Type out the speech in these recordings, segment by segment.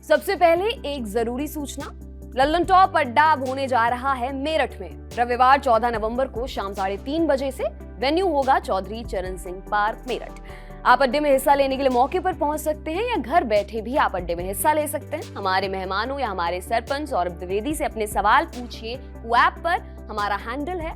सबसे पहले एक जरूरी सूचना, लल्लन टॉप अड्डा अब होने जा रहा है मेरठ में। रविवार 14 नवंबर को शाम 3:30 बजे से वेन्यू होगा चौधरी चरण सिंह पार्क मेरठ। आप अड्डे में हिस्सा लेने के लिए मौके पर पहुंच सकते हैं या घर बैठे भी आप अड्डे में हिस्सा ले सकते हैं। हमारे मेहमानों या हमारे सरपंच सौरभ द्विवेदी से अपने सवाल पूछिए। ऐप पर हमारा हैंडल है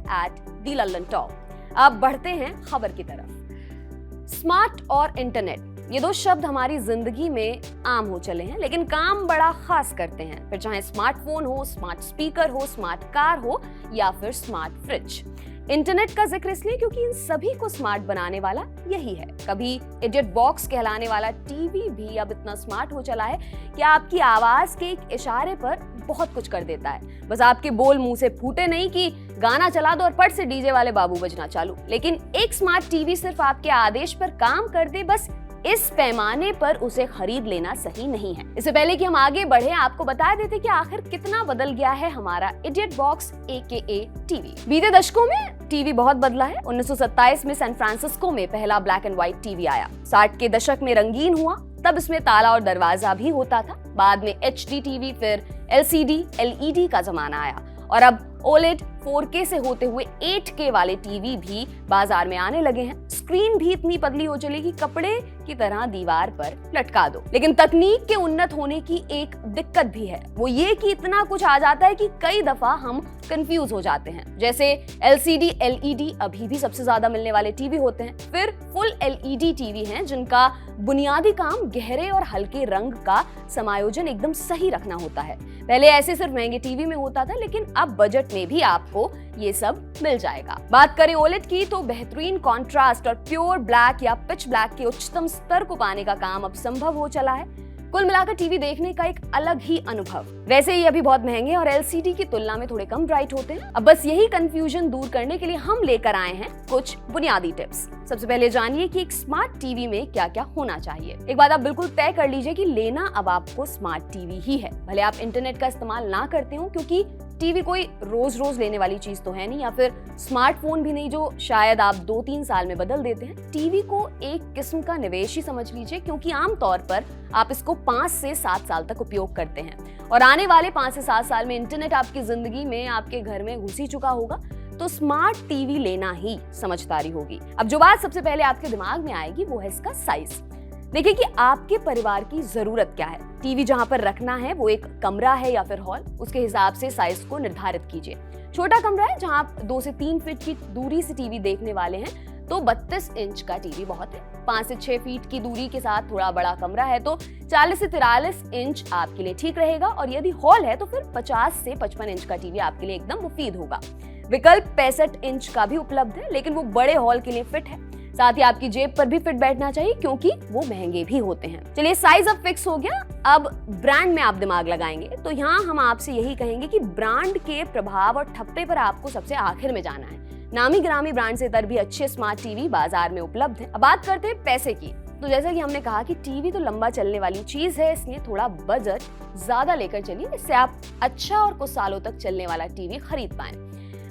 @DLallanTop। आप बढ़ते हैं खबर की तरफ। स्मार्ट और इंटरनेट, ये दो शब्द हमारी जिंदगी में आम हो चले हैं, लेकिन काम बड़ा खास करते हैं। फिर चाहे स्मार्टफोन हो, स्मार्ट स्पीकर हो, स्मार्ट कार हो या फिर स्मार्ट फ्रिज। इंटरनेट का जिक्र इसलिए क्योंकि इन सभी को स्मार्ट बनाने वाला यही है। कभी इडियट बॉक्स कहलाने वाला टीवी भी अब इतना स्मार्ट हो चला है कि आपकी आवाज के एक इशारे पर बहुत कुछ कर देता है। बस आपके बोल मुंह से फूटे नहीं कि गाना चला दो और पट से डीजे वाले बाबू बजना चालू, लेकिन एक स्मार्ट टीवी सिर्फ आपके आदेश पर काम कर दे, बस इस पैमाने पर उसे खरीद लेना सही नहीं है। इससे पहले कि हम आगे बढ़े, आपको बता देते कि आखिर कितना बदल गया है हमारा इडियट बॉक्स AKA टीवी। बीते दशकों में टीवी बहुत बदला है। 1927 में सैन फ्रांसिस्को में पहला ब्लैक एंड व्हाइट टीवी आया। 60 के दशक में रंगीन हुआ, तब इसमें ताला और दरवाजा भी होता था। बाद में HD टीवी, फिर LCD, LED का जमाना आया और अब OLED 4K से होते हुए 8K वाले टीवी भी बाजार में आने लगे हैं। स्क्रीन भी इतनी पतली हो चली कि कपड़े की तरह दीवार पर लटका दो। लेकिन तकनीक के उन्नत होने की एक दिक्कत भी है, वो ये कि इतना कुछ आ जाता है कि कई दफा हम कंफ्यूज हो जाते हैं। जैसे LCD, LED अभी भी सबसे ज्यादा मिलने वाले टीवी होते हैं। फिर फुल LED टीवी हैं जिनका बुनियादी काम गहरे और हल्के रंग का समायोजन एकदम सही रखना होता है। पहले ऐसे सिर्फ महंगे टीवी में होता था, लेकिन अब बजट में भी आपको ये सब मिल जाएगा। बात करें OLED की तो बेहतरीन कॉन्ट्रास्ट और प्योर ब्लैक या पिच ब्लैक के उच्चतम स्तर को पाने का काम अब संभव हो चला है। कुल मिलाकर टीवी देखने का एक अलग ही अनुभव। वैसे ही अभी बहुत महंगे और LCD की तुलना में थोड़े कम ब्राइट होते हैं। अब बस यही कंफ्यूजन दूर करने के लिए हम लेकर आए हैं कुछ बुनियादी टिप्स। सबसे पहले जानिए कि एक स्मार्ट टीवी में क्या क्या होना चाहिए। एक बात आप बिल्कुल तय कर लीजिए कि लेना अब आपको स्मार्ट टीवी ही है, भले आप इंटरनेट का इस्तेमाल ना करते हो, क्योंकि टीवी कोई रोज रोज लेने वाली चीज तो है नहीं, या फिर स्मार्टफोन भी नहीं जो शायद आप 2-3 साल में बदल देते हैं। टीवी को एक किस्म का निवेश ही समझ लीजिए, क्योंकि आमतौर पर आप इसको 5 से 7 साल तक उपयोग करते हैं और आने वाले 5 से 7 साल में इंटरनेट आपकी जिंदगी में, आपके घर में घुस ही चुका होगा, तो स्मार्ट टीवी लेना ही समझदारी होगी। अब जो बात सबसे पहले आपके दिमाग में आएगी वो है इसका साइज। देखिए कि आपके परिवार की जरूरत क्या है। टीवी जहां पर रखना है वो एक कमरा है या फिर हॉल, उसके हिसाब से साइज को निर्धारित कीजिए। छोटा कमरा है जहां आप 2 से 3 फीट की दूरी से टीवी देखने वाले हैं तो 32 इंच का टीवी बहुत है। 5 से 6 फीट की दूरी के साथ थोड़ा बड़ा कमरा है तो 40 से 43 इंच आपके लिए ठीक रहेगा, और यदि हॉल है तो फिर 50 से 55 इंच का टीवी आपके लिए एकदम मुफीद होगा। विकल्प 65 इंच का भी उपलब्ध है, लेकिन वो बड़े हॉल के लिए फिट है। साथ ही आपकी जेब पर भी फिट बैठना चाहिए, क्योंकि वो महंगे भी होते हैं। चलिए, साइज अब फिक्स हो गया, अब ब्रांड में आप दिमाग लगाएंगे तो यहाँ हम आपसे यही कहेंगे कि ब्रांड के प्रभाव और ठप्पे पर आपको सबसे आखिर में जाना है। नामी गिरामी ब्रांड से भी अच्छे स्मार्ट टीवी बाजार में उपलब्ध है। अब बात करते हैं पैसे की। तो जैसा कि हमने कहा कि टीवी तो लंबा चलने वाली चीज है, इसलिए थोड़ा बजट ज्यादा लेकर चलिए, इससे आप अच्छा और कुछ सालों तक चलने वाला टीवी खरीद पाएं।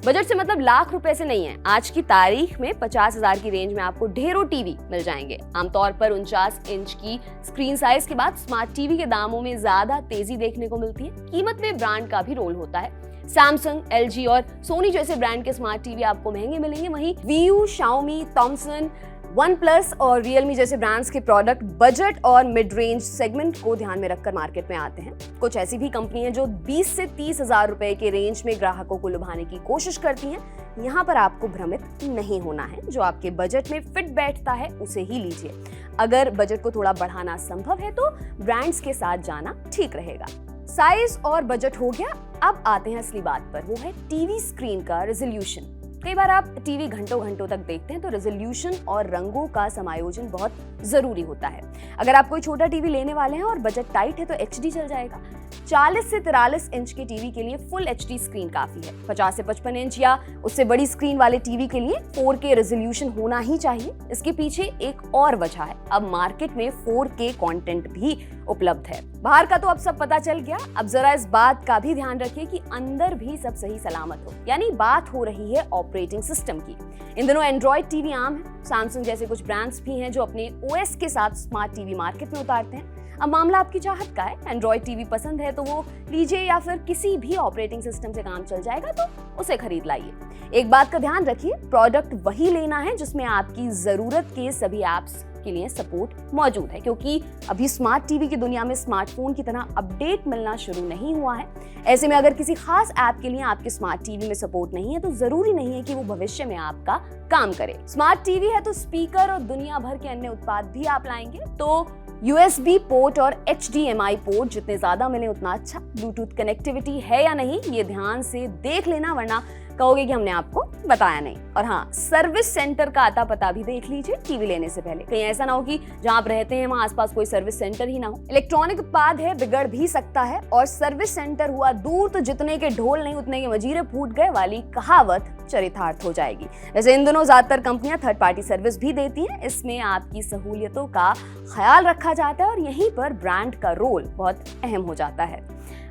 बजट से मतलब लाख रुपए से नहीं है। आज की तारीख में 50,000 की रेंज में आपको ढेरों टीवी मिल जाएंगे। आमतौर पर 49 इंच की स्क्रीन साइज के बाद स्मार्ट टीवी के दामों में ज्यादा तेजी देखने को मिलती है। कीमत में ब्रांड का भी रोल होता है। सैमसंग, LG और सोनी जैसे ब्रांड के स्मार्ट टीवी आपको महंगे मिलेंगे, वहीं Viu, Xiaomi, Thomson, OnePlus और Realme जैसे ब्रांड्स के प्रोडक्ट बजट और मिड रेंज सेगमेंट को ध्यान में रखकर मार्केट में आते हैं। कुछ ऐसी भी कंपनी है जो 20 से 30,000 रुपए के रेंज में ग्राहकों को लुभाने की कोशिश करती हैं। यहाँ पर आपको भ्रमित नहीं होना है, जो आपके बजट में फिट बैठता है उसे ही लीजिए। अगर बजट को थोड़ा बढ़ाना संभव है तो ब्रांड्स के साथ जाना ठीक रहेगा। साइज और बजट हो गया, अब आते हैं असली बात पर, वो है टीवी स्क्रीन का रेजोल्यूशन। कई बार आप टीवी घंटों घंटों तक देखते हैं तो रेजोल्यूशन और रंगों का समायोजन बहुत जरूरी होता है। अगर आप कोई छोटा टीवी लेने वाले हैं और बजट टाइट है तो HD चल जाएगा। 40 से 43 इंच के टीवी के लिए फुल HD स्क्रीन काफी है। 50 से 55 इंच या उससे बड़ी स्क्रीन वाले टीवी के लिए 4K रेजोल्यूशन होना ही चाहिए। इसके पीछे एक और वजह है, अब मार्केट में 4K कंटेंट भी उपलब्ध है। बाहर का तो अब सब पता चल गया, अब जरा इस बात का भी ध्यान रखिए कि अंदर भी सब सही सलामत हो, यानी बात हो रही है ऑपरेटिंग सिस्टम की। इन दिनों एंड्रॉइड टीवी आम है। सैमसंग जैसे कुछ ब्रांड्स भी हैं जो अपने OS के साथ स्मार्ट टीवी मार्केट में उतारते हैं। अब मामला आपकी चाहत का है। एंड्रॉइड टीवी पसंद है तो वो लीजिए, या फिर किसी भी ऑपरेटिंग सिस्टम से काम चल जाएगा तो उसे खरीद लाइए। एक बात का ध्यान रखिए, प्रोडक्ट वही लेना है जिसमें आपकी जरूरत के सभी ऐप्स के लिए सपोर्ट मौजूद है, क्योंकि अभी स्मार्ट टीवी की दुनिया में स्मार्टफोन की तरह अपडेट मिलना शुरू नहीं हुआ है। ऐसे में अगर किसी खास ऐप के लिए आपके स्मार्ट टीवी में सपोर्ट नहीं है तो जरूरी नहीं है कि वो भविष्य में आपका काम करे। स्मार्ट टीवी है तो स्पीकर और दुनिया भर के अन्य उत्पाद भी आप लाएंगे तो USB पोर्ट और HDMI पोर्ट जितने ज्यादा मिले उतना अच्छा। ब्लूटूथ कनेक्टिविटी है या नहीं ये ध्यान से देख लेना, वरना कहोगे कि हमने आपको बताया नहीं। और हाँ, सर्विस सेंटर का आता पता भी देख लीजिए टीवी लेने से पहले। कहीं ऐसा ना हो कि जहां आप रहते हैं वहां आसपास कोई सर्विस सेंटर ही ना हो। इलेक्ट्रॉनिक उत्पाद है, बिगड़ भी सकता है, और सर्विस सेंटर हुआ दूर तो जितने के ढोल नहीं उतने के मजीरे फूट गए वाली कहावत चरितार्थ हो जाएगी। वैसे इन दिनों ज्यादातर कंपनियां थर्ड पार्टी सर्विस भी देती हैं। इसमें आपकी सहूलियतों का ख्याल रखा जाता है और यहीं पर ब्रांड का रोल बहुत अहम हो जाता है।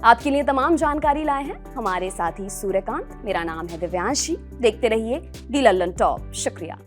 आपके लिए तमाम जानकारी लाए हैं हमारे साथी सूर्यकांत। मेरा नाम है दिव्यांशी। देखते रहिए दी लल्लन टॉप। शुक्रिया।